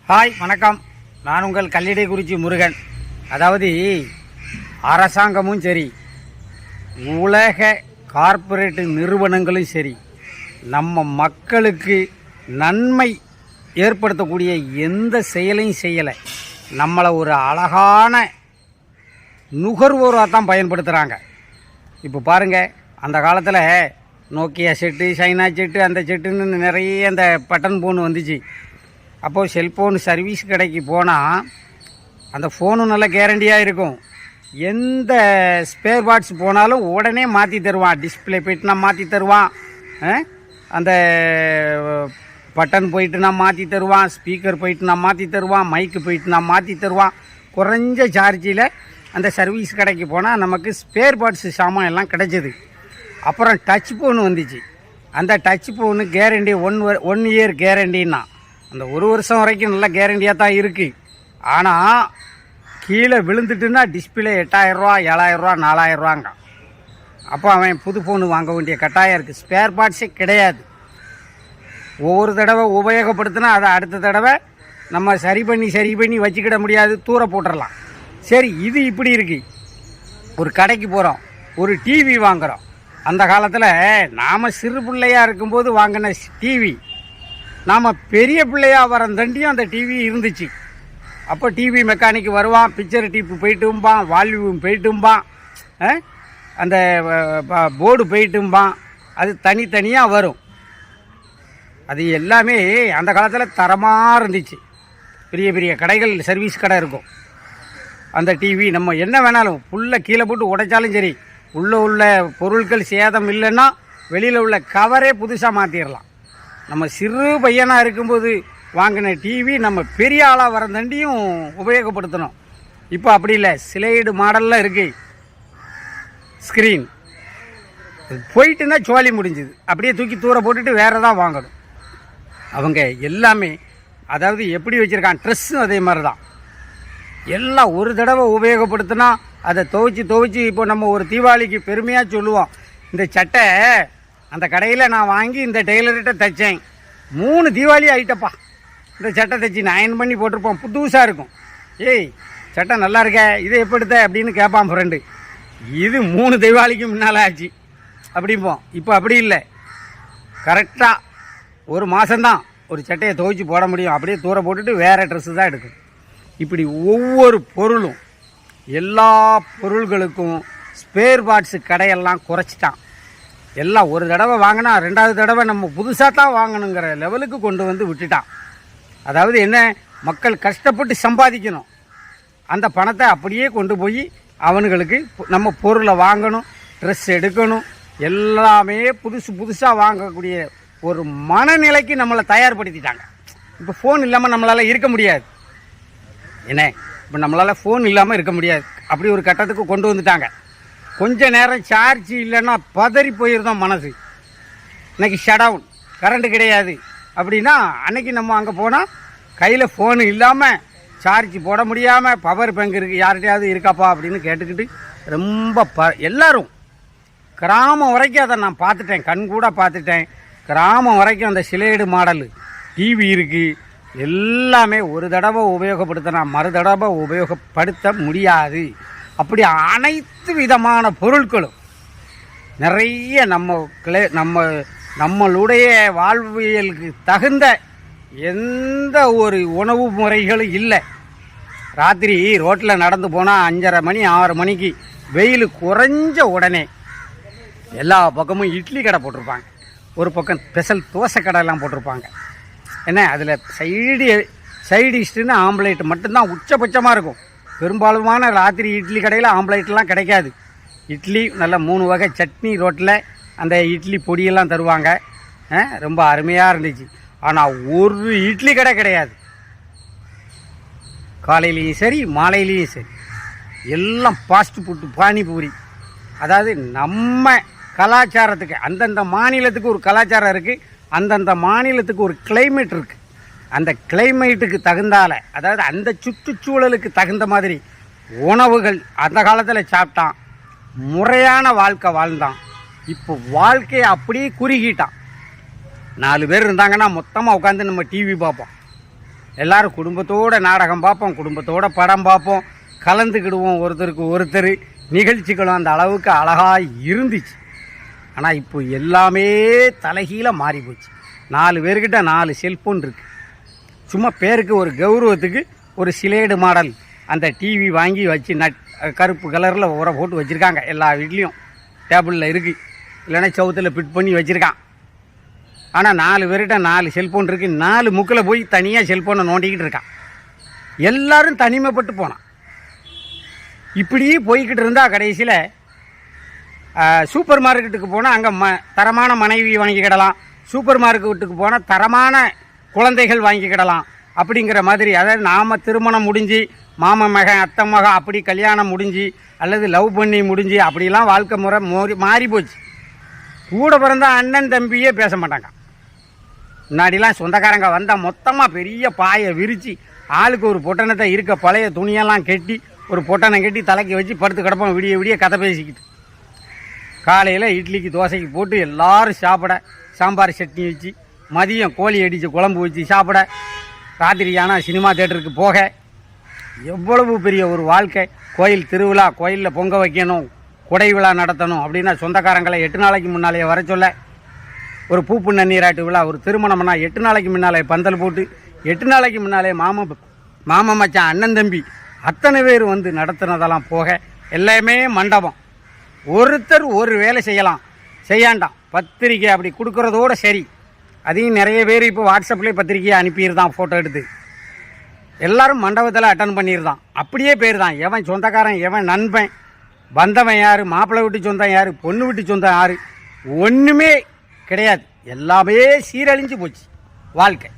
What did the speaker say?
Hi வணக்கம். நான் உங்கள் கல்லிடைக்குறிச்சி முருகன். அதாவது அரசாங்கமும் சரி, உலக கார்ப்பரேட் நிறுவனங்களும் சரி, நம்ம மக்களுக்கு நன்மை ஏற்படுத்தக்கூடிய எந்த செயலையும் செய்யலை. நம்மளை ஒரு அழகான நுகர்வோராக தான் பயன்படுத்துகிறாங்க. இப்போ பாருங்கள், அந்த காலத்தில் நோக்கியா செட்டு, சைனா செட்டு, அந்த செட்டுன்னு நிறைய அந்த பட்டன் ஃபோன் வந்துச்சு. அப்போது செல்ஃபோன் சர்வீஸ் கடைக்கு போனால் அந்த ஃபோனும் நல்ல கேரண்டியாக இருக்கும். எந்த ஸ்பேர் பார்ட்ஸ் போனாலும் உடனே மாற்றி தருவான். டிஸ்பிளே போயிட்டுனா மாற்றி தருவான், அந்த பட்டன் போயிட்டுனா மாற்றி தருவான், ஸ்பீக்கர் போயிட்டுனா மாற்றி தருவான், மைக்கு போயிட்டுனா மாற்றி தருவான். குறைஞ்ச சார்ஜில் அந்த சர்வீஸ் கடைக்கு போனால் நமக்கு ஸ்பேர் பார்ட்ஸ் சாமான் எல்லாம் கிடைச்சிது. அப்புறம் டச் ஃபோன் வந்துச்சு. அந்த டச் ஃபோனு கேரண்டி 1 இயர் கேரண்டின்னா அந்த 1 வருஷம் வரைக்கும் நல்ல கேரண்டியாக தான் இருக்குது. ஆனால் கீழே விழுந்துட்டுன்னா டிஸ்பிளே 8000 ரூபா, 7000 ரூபா, 4000 ரூபாங்க. அப்போ அவன் புது ஃபோனு வாங்க வேண்டிய கட்டாயம் இருக்குது. ஸ்பேர் பார்ட்ஸே கிடையாது. ஒவ்வொரு தடவை உபயோகப்படுத்தினா அதை அடுத்த தடவை நம்ம சரி பண்ணி வச்சுக்கிட முடியாது, தூர போட்டுடலாம். சரி, இது இப்படி இருக்குது. ஒரு கடைக்கு போகிறோம், ஒரு டிவி வாங்குகிறோம். அந்த காலத்தில் நாம் சிறு பிள்ளையாக இருக்கும்போது வாங்கின டிவி, நாம் பெரிய பிள்ளையாக வர தண்டியும் அந்த டிவி இருந்துச்சு. அப்போ டிவி மெக்கானிக்கு வருவான், பிக்சர் டிப்பு போயிட்டும்பான், வால்யூம் போயிட்டும்பான், அந்த போர்டு போயிட்டும்பான். அது தனித்தனியாக வரும். அது எல்லாமே அந்த காலத்தில் தரமாக இருந்துச்சு. பெரிய பெரிய கடைகள், சர்வீஸ் கடை இருக்கும். அந்த டிவி நம்ம என்ன வேணாலும் புல்லை கீழே போட்டு உடைச்சாலும் சரி, உள்ள பொருட்கள் சேதம் இல்லைன்னா வெளியில் உள்ள கவரே புதுசாக மாற்றிடலாம். நம்ம சிறு பையனாக இருக்கும்போது வாங்கின டிவி நம்ம பெரிய ஆளாக வர தண்டியும் உபயோகப்படுத்தணும். இப்போ அப்படி இல்லை, ஸ்லைடு மாடலில் இருக்குது ஸ்க்ரீன். போயிட்டுன்னா சோழி முடிஞ்சுது, அப்படியே தூக்கி தூர போட்டுட்டு வேறு தான் வாங்கணும். அவங்க எல்லாமே அதாவது எப்படி வச்சுருக்கான், ட்ரெஸ்ஸும் அதே மாதிரி தான். எல்லாம் ஒரு தடவை உபயோகப்படுத்தினா அதை துவைச்சி இப்போ நம்ம ஒரு தீபாவளிக்கு பெருமையாக சொல்லுவோம், இந்த சட்டை அந்த கடையில் நான் வாங்கி இந்த டெய்லர்கிட்ட தைச்சேன், 3 தீபாவளி ஆகிட்டப்பா, இந்த சட்டை தைச்சி நான் அயன் பண்ணி போட்டிருப்போம், புதுசாக இருக்கும். ஏய் சட்டை நல்லா இருக்க, இதை எப்படித்த அப்படின்னு கேட்பான் ஃப்ரெண்டு. இது 3 தீபாவளிக்கு முன்னால் ஆச்சு அப்படிம்போம். இப்போ அப்படி இல்லை, கரெக்டாக 1 மாதம்தான் ஒரு சட்டையை துவைச்சி போட முடியும். அப்படியே தூர போட்டுட்டு வேறு ட்ரெஸ்ஸு தான் எடுக்கும். இப்படி ஒவ்வொரு பொருளும், எல்லா பொருள்களுக்கும் ஸ்பேர் பார்ட்ஸு கடையெல்லாம் குறைச்சிட்டான். எல்லாம் ஒரு தடவை வாங்கினா 2வது தடவை நம்ம புதுசாக தான் வாங்கணுங்கிற லெவலுக்கு கொண்டு வந்து விட்டுட்டான். அதாவது என்ன, மக்கள் கஷ்டப்பட்டு சம்பாதிக்கணும், அந்த பணத்தை அப்படியே கொண்டு போய் அவனுங்களுக்கு நம்ம பொருளை வாங்கணும், ட்ரெஸ் எடுக்கணும், எல்லாமே புதுசாக வாங்கக்கூடிய ஒரு மனநிலைக்கு நம்மளை தயார்படுத்திட்டாங்க. இப்போ ஃபோன் இல்லாமல் நம்மளால் இருக்க முடியாது. என்ன, இப்போ நம்மளால் ஃபோன் இல்லாமல் இருக்க முடியாது. அப்படி ஒரு கட்டத்துக்கு கொண்டு வந்துட்டாங்க. கொஞ்ச நேரம் சார்ஜ் இல்லைன்னா பதறி போயிருந்தோம் மனசு. இன்றைக்கி ஷடவுன், கரண்ட்டு கிடையாது அப்படின்னா அன்றைக்கி நம்ம அங்கே போனால் கையில் ஃபோனு இல்லாமல் சார்ஜ் போட முடியாமல் பவர் பேங்க் இருக்குது, யார்கிட்டையாவது இருக்காப்பா அப்படின்னு கேட்டுக்கிட்டு ரொம்ப எல்லோரும் கிராமம் வரைக்கும் அதை நான் பார்த்துட்டேன், கண் கூட பார்த்துட்டேன். கிராமம் வரைக்கும் அந்த ஸ்லைடு மாடலு டிவி இருக்குது. எல்லாமே ஒரு தடவை உபயோகப்படுத்தினா மறு தடவை உபயோகப்படுத்த முடியாது. அப்படி அனைத்து விதமான பொருட்களும் நிறைய நம்மளுடைய வாழ்வியலுக்கு தகுந்த எந்த ஒரு உணவு முறைகளும் இல்லை. ராத்திரி ரோட்டில் நடந்து போனால் 5:30 மணி 6 மணிக்கு வெயில் குறைஞ்ச உடனே எல்லா பக்கமும் இட்லி கடை போட்டிருப்பாங்க, ஒரு பக்கம் ஸ்பெஷல் தோசை கடையெல்லாம் போட்டிருப்பாங்க. என்ன, அதில் சைடிஷ்டுன்னு ஆம்லேட் மட்டும்தான் உச்சபட்சமாக இருக்கும். பெரும்பாலுமான ராத்திரி இட்லி கடையில் ஆம்லேட்லாம் கிடைக்காது. இட்லி நல்ல 3 வகை சட்னி, ரோட்டில் அந்த இட்லி பொடியெல்லாம் தருவாங்க. ரொம்ப அருமையாக இருந்துச்சு. ஆனால் ஒரு இட்லி கடை கிடையாது. காலையிலையும் சரி மாலையிலையும் சரி எல்லாம் ஃபாஸ்ட் ஃபுட்டு, பானிபூரி. அதாவது நம்ம கலாச்சாரத்துக்கு, அந்தந்த மாநிலத்துக்கு ஒரு கலாச்சாரம் இருக்குது, அந்தந்த மாநிலத்துக்கு ஒரு கிளைமேட் இருக்குது. அந்த கிளைமேட்டுக்கு தகுந்தால, அதாவது அந்த சுற்றுச்சூழலுக்கு தகுந்த மாதிரி உணவுகள் அந்த காலத்தில் சாப்பிட்டான், முறையான வாழ்க்கை வாழ்ந்தான். இப்போ வாழ்க்கையை அப்படியே குறுகிட்டான். 4 பேர் இருந்தாங்கன்னா மொத்தமாக உட்காந்து நம்ம டிவி பார்ப்போம். எல்லோரும் குடும்பத்தோடு நாடகம் பார்ப்போம், குடும்பத்தோடு படம் பார்ப்போம், கலந்துக்கிடுவோம், ஒருத்தருக்கு ஒருத்தர் நிகழ்ச்சிகளும் அந்த அளவுக்கு அழகாக இருந்துச்சு. ஆனால் இப்போ எல்லாமே தலைகீழ மாறி போச்சு. 4 பேர்கிட்ட 4 செல்ஃபோன் இருக்குது. சும்மா பேருக்கு ஒரு கௌரவத்துக்கு ஒரு சிலேடு மாடல் அந்த டிவி வாங்கி வச்சு கருப்பு கலரில் உரை போட்டு வச்சுருக்காங்க. எல்லா வீட்லேயும் டேபிளில் இருக்குது, இல்லைன்னா சவுத்தில் ஃபிட் பண்ணி வச்சுருக்கான். ஆனால் 4 பேர்கிட்ட 4 செல்ஃபோன் இருக்குது. 4 முக்கில் போய் தனியாக செல்ஃபோனை நோண்டிக்கிட்டு இருக்கான். எல்லோரும் தனிமைப்பட்டு போனான். இப்படியே போய்கிட்டு இருந்தால் கடைசியில் சூப்பர் மார்க்கெட்டுக்கு போனால் அங்கே தரமான மனைவி வாங்கிக்கிடலாம், சூப்பர் மார்க்கெட்டுக்கு போனால் தரமான குழந்தைகள் வாங்கிக்கிடலாம் அப்படிங்கிற மாதிரி. அதாவது நாம் திருமணம் முடிஞ்சு மாமன் மகன் அத்தை மகன் அப்படி கல்யாணம் முடிஞ்சு அல்லது லவ் பண்ணி முடிஞ்சு அப்படிலாம் வாழ்க்கை முறை மாறி போச்சு. கூட பிறந்த அண்ணன் தம்பியே பேச மாட்டாங்க. முன்னாடிலாம் சொந்தக்காரங்க வந்தால் மொத்தமாக பெரிய பாயை விரித்து ஆளுக்கு ஒரு பொட்டணத்தை இருக்க பழைய துணியெல்லாம் கட்டி ஒரு பொட்டணம் கட்டி தலைக்கு வச்சு படுத்து கிடப்போம். விடிய விடிய கதை பேசிக்கிட்டு காலையில் இட்லிக்கு தோசைக்கு போட்டு எல்லோரும் சாப்பிட, சாம்பார் சட்னி வச்சு, மதியம் கோழி அடித்து குழம்பு வச்சு சாப்பிட, ராத்திரியான சினிமா தேட்டருக்கு போக, எவ்வளவு பெரிய ஒரு வாழ்க்கை. கோயில் திருவிழா, கோயிலில் பொங்க வைக்கணும், குடை விழா நடத்தணும் அப்படின்னா சொந்தக்காரங்களை 8 நாளைக்கு முன்னாலேயே வர சொல்ல, ஒரு பூப்புண்ண நீராட்டு விழா, ஒரு திருமணம்னா 8 நாளைக்கு முன்னாலே பந்தல் போட்டு 8 நாளைக்கு முன்னாலே மாமன் மச்சான் அண்ணன் தம்பி அத்தனை பேர் வந்து நடத்துனதெல்லாம் போக எல்லாமே மண்டபம். ஒருத்தர் ஒரு வேலை செய்யாண்டாம். பத்திரிக்கை அப்படி கொடுக்குறதோடு சரி. அதையும் நிறைய பேர் இப்போ வாட்ஸ்அப்லேயே பத்திரிக்கையை அனுப்பிடுதான், ஃபோட்டோ எடுத்து எல்லோரும் மண்டபத்தில் அட்டன் பண்ணிடுதான். அப்படியே பேர் தான். எவன் சொந்தக்காரன், எவன் நண்பன், வந்தவன் யார், மாப்பிள்ளை வீட்டு சொந்தம் யார், பொண்ணு வீட்டு சொந்தம் யார், ஒன்றுமே கிடையாது. எல்லாமே சீரழிஞ்சு போச்சு வாழ்க்கை.